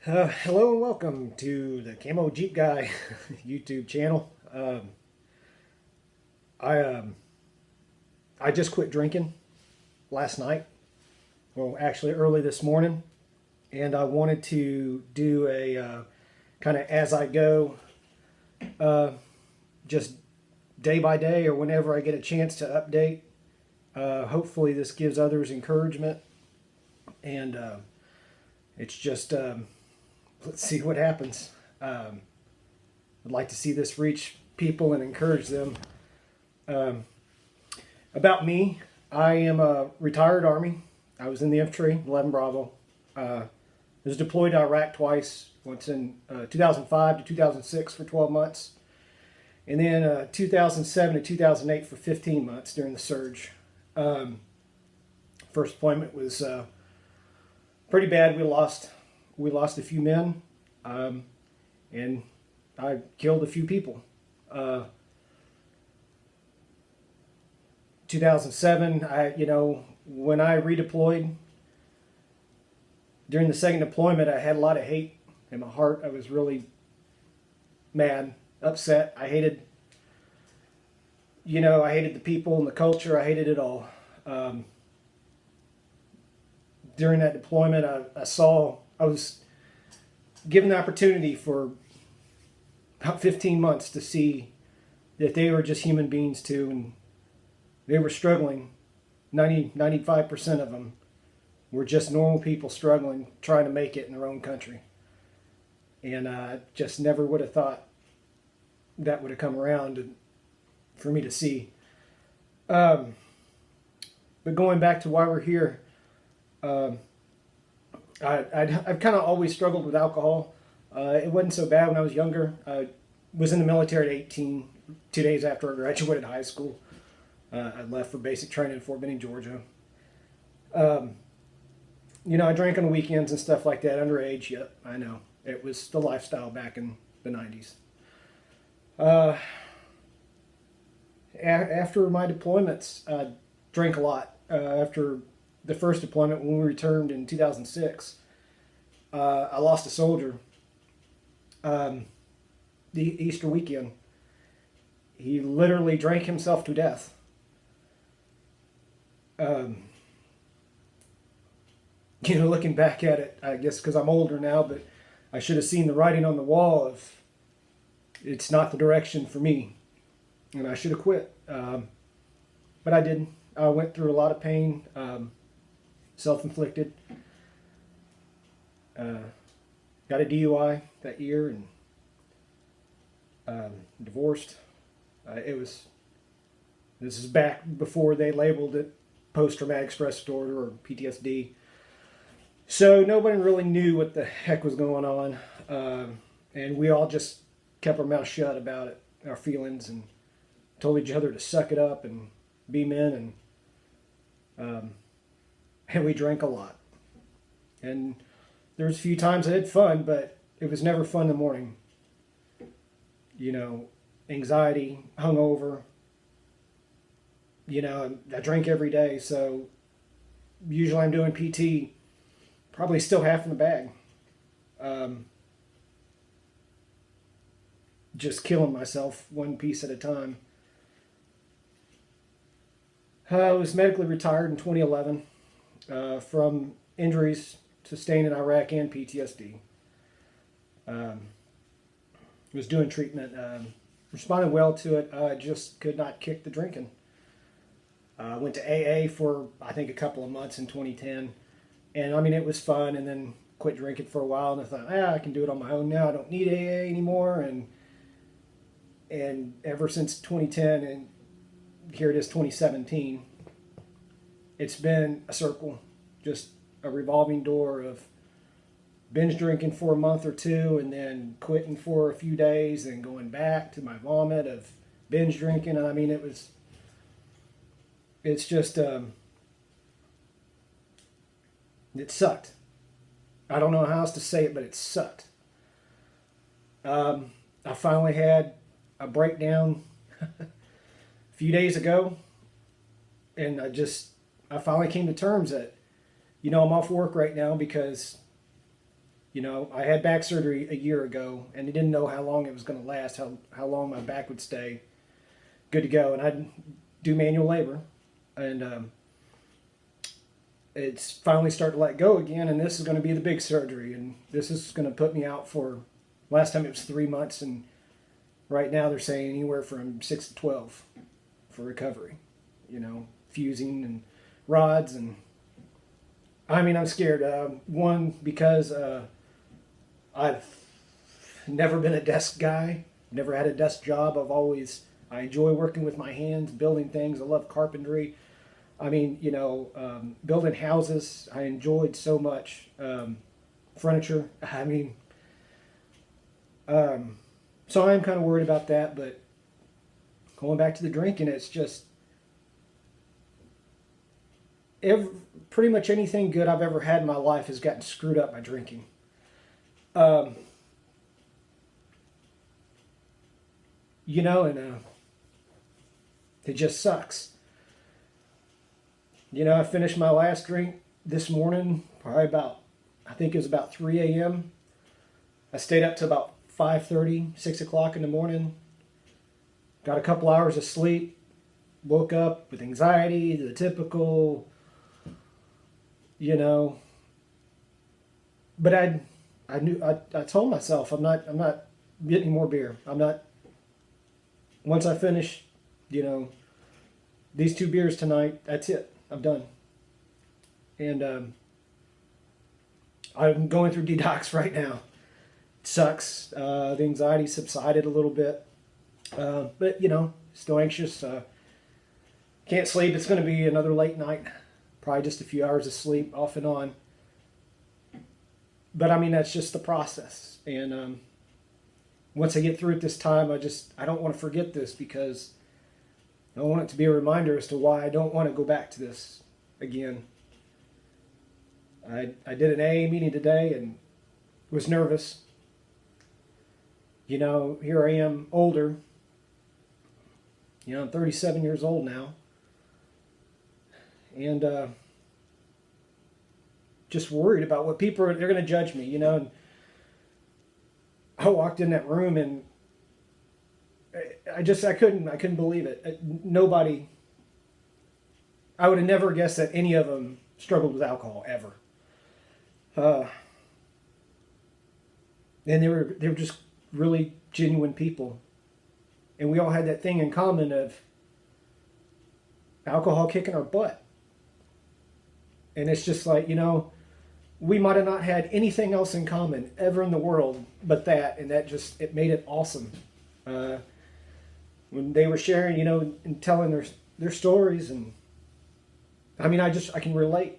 Hello and welcome to the Camo Jeep Guy YouTube channel. I I just quit drinking last night. Well, actually early this morning, and I wanted to do a kind of as I go, just day by day or whenever I get a chance to update. Hopefully, this gives others encouragement, and it's just let's see what happens. I'd like to see this reach people and encourage them. Um, about me, I am a retired Army. I was in the infantry, 11 Bravo. Was deployed to Iraq twice, once in 2005 to 2006 for 12 months, and then 2007 to 2008 for 15 months during the surge. Um, First deployment was pretty bad. We lost a few men, and I killed a few people. Uh, 2007, when I redeployed during the second deployment, I had a lot of hate in my heart. I was really mad, upset. I hated the people and the culture. I hated it all. Um, During that deployment, I was given the opportunity for about 15 months to see that they were just human beings too, and they were struggling. 95% of them were just normal people struggling, trying to make it in their own country. And I just never would have thought that would have come around for me to see. Um, but going back to why we're here, um, I've kind of always struggled with alcohol. It wasn't so bad when I was younger. I was in the military at 18, 2 days after I graduated high school. I left for basic training in Fort Benning, Georgia. Um, I drank on the weekends and stuff like that, underage. Yep, I know. It was the lifestyle back in the 90s. Uh, After my deployments, I drank a lot. After the first deployment, when we returned in 2006, I lost a soldier um, the Easter weekend. He literally drank himself to death. Um, Looking back at it, I guess because I'm older now, but I should have seen the writing on the wall of it's not the direction for me, and I should have quit. But I didn't. I went through a lot of pain, self-inflicted. Uh, Got a DUI that year and divorced. It was This is back before they labeled it post-traumatic stress disorder or PTSD. So nobody really knew what the heck was going on, and we all just kept our mouth shut about it, our feelings, and told each other to suck it up and be men, and we drank a lot. And there was a few times I had fun, but it was never fun in the morning. Anxiety, hungover. I drink every day, so usually I'm doing PT, probably still half in the bag. Um, just killing myself one piece at a time. I was medically retired in 2011 from injuries sustained in Iraq and PTSD. Was doing treatment, responded well to it. I just could not kick the drinking. Went to AA for I think a couple of months in 2010, and I mean it was fun. And then quit drinking for a while, and I thought, I can do it on my own now. I don't need AA anymore. And ever since 2010, and here it is 2017, it's been a circle, just a revolving door of binge drinking for a month or two, and then quitting for a few days, and going back to my vomit of binge drinking. And I mean it's just it sucked. I don't know how else to say it, but it sucked. I finally had a breakdown a few days ago, and I finally came to terms that I'm off work right now because You know, I had back surgery a year ago, and I didn't know how long it was going to last, how long my back would stay good to go. And I'd do manual labor, and it's finally starting to let go again. And this is going to be the big surgery, and this is going to put me out for. Last time it was 3 months, and right now they're saying anywhere from 6 to 12 for recovery. You know, fusing and rods, and I mean, I'm scared. One, because I've never been a desk guy, never had a desk job. I enjoy working with my hands, building things. I love carpentry. I mean, you know, building houses, I enjoyed so much. Furniture, I mean, so I'm kind of worried about that, but going back to the drinking, it's just pretty much anything good I've ever had in my life has gotten screwed up by drinking. You know, and it just sucks. You know, I finished my last drink this morning, probably about, I think it was about 3 a.m. I stayed up to about 5:30, 6 o'clock in the morning. Got a couple hours of sleep. Woke up with anxiety, the typical, you know. But I told myself I'm not getting any more beer. I'm not. Once I finish, you know, these 2 beers tonight, that's it. I'm done. And I'm going through detox right now. It sucks. The anxiety subsided a little bit, but you know, still anxious. Can't sleep. It's going to be another late night. Probably just a few hours of sleep off and on. But I mean, that's just the process. And once I get through it this time, I don't want to forget this, because I want it to be a reminder as to why I don't want to go back to this again. I did an AA meeting today and was nervous. You know, here I am, older. You know, I'm 37 years old now. And just worried about what they're going to judge me, you know. And I walked in that room and I couldn't believe it. Nobody, I would have never guessed that any of them struggled with alcohol ever. And they were just really genuine people. And we all had that thing in common of alcohol kicking our butt. And it's just like, you know, we might have not had anything else in common ever in the world but that, and that just, it made it awesome. When they were sharing, you know, and telling their stories, and I mean, I can relate.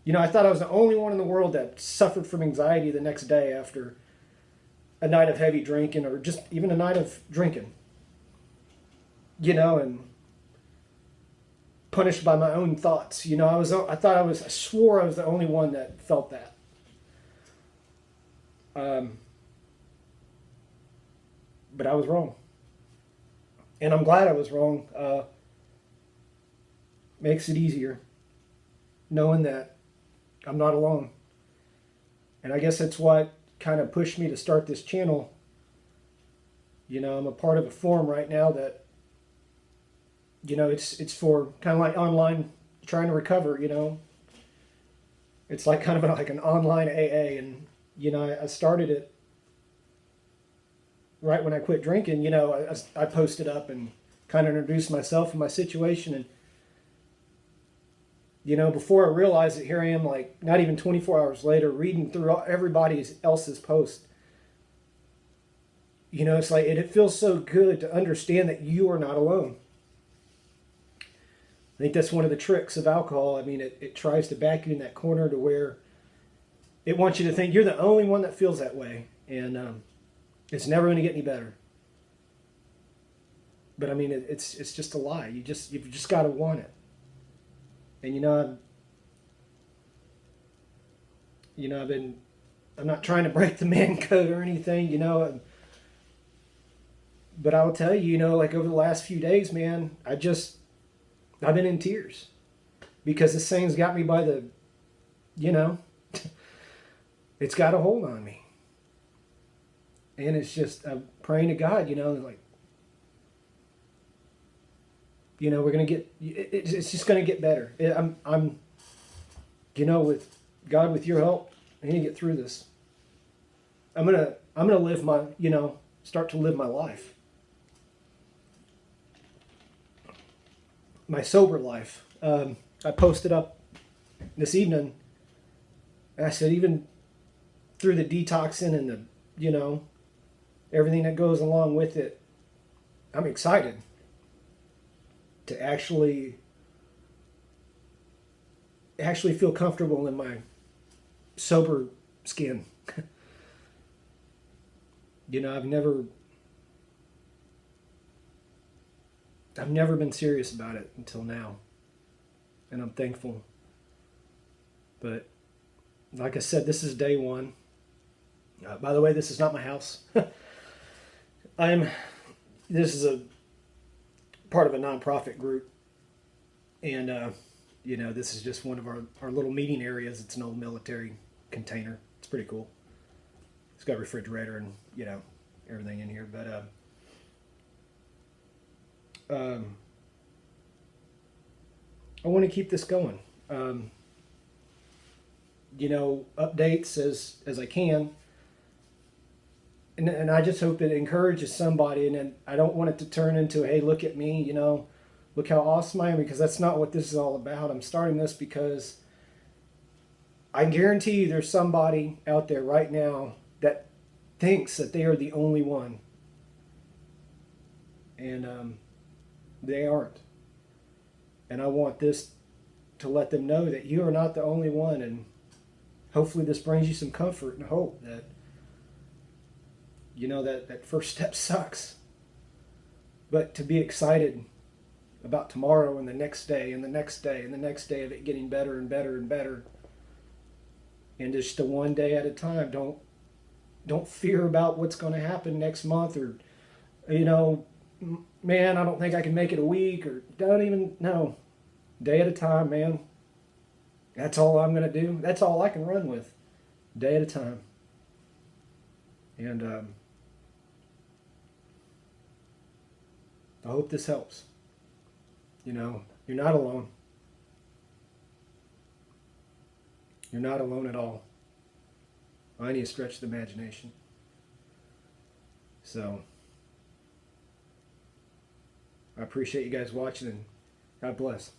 You know, I thought I was the only one in the world that suffered from anxiety the next day after a night of heavy drinking, or just even a night of drinking. You know, and punished by my own thoughts. You know, I swore I was the only one that felt that. But I was wrong. And I'm glad I was wrong. Makes it easier knowing that I'm not alone. And I guess that's what kind of pushed me to start this channel. You know, I'm a part of a forum right now that, you know, it's for kind of like online trying to recover, you know. It's like kind of like an online AA, and, you know, I started it right when I quit drinking. You know, I posted up and kind of introduced myself and my situation, and, you know, before I realized it, here I am, like, not even 24 hours later, reading through everybody else's post. You know, it's like, it feels so good to understand that you are not alone. I think that's one of the tricks of alcohol. I mean, it tries to back you in that corner to where it wants you to think you're the only one that feels that way. And it's never going to get any better. But I mean, it's just a lie. You've just got to want it. And you know, I'm not trying to break the man code or anything, you know. But I'll tell you, you know, like over the last few days, man, I've been in tears because this thing's got me by the, you know, it's got a hold on me. And it's just, I'm praying to God, like, we're going to get, it's just going to get better. I'm, with God, with your help, I'm going to get through this. I'm going to live my, start to live my life. My sober life. I posted up this evening, and I said, even through the detoxing and the, everything that goes along with it, I'm excited to actually feel comfortable in my sober skin. I've never been serious about it until now, and I'm thankful. But like I said, this is day one. By the way, this is not my house. This is a part of a nonprofit group, and this is just one of our little meeting areas. It's an old military container. It's pretty cool. It's got a refrigerator and everything in here. But I want to keep this going. Updates as I can. And I just hope it encourages somebody, and then I don't want it to turn into, hey, look at me, look how awesome I am, because that's not what this is all about. I'm starting this because I guarantee you there's somebody out there right now that thinks that they are the only one. And they aren't. And I want this to let them know that you are not the only one, and hopefully this brings you some comfort and hope that that first step sucks. But to be excited about tomorrow and the next day and the next day and the next day of it getting better and better and better. And just a one day at a time. Don't fear about what's going to happen next month, or, man, I don't think I can make it a week, or don't even, no. Day at a time, man. That's all I'm going to do. That's all I can run with. Day at a time. And I hope this helps. You're not alone. You're not alone at all. I need to stretch the imagination. So, I appreciate you guys watching, and God bless.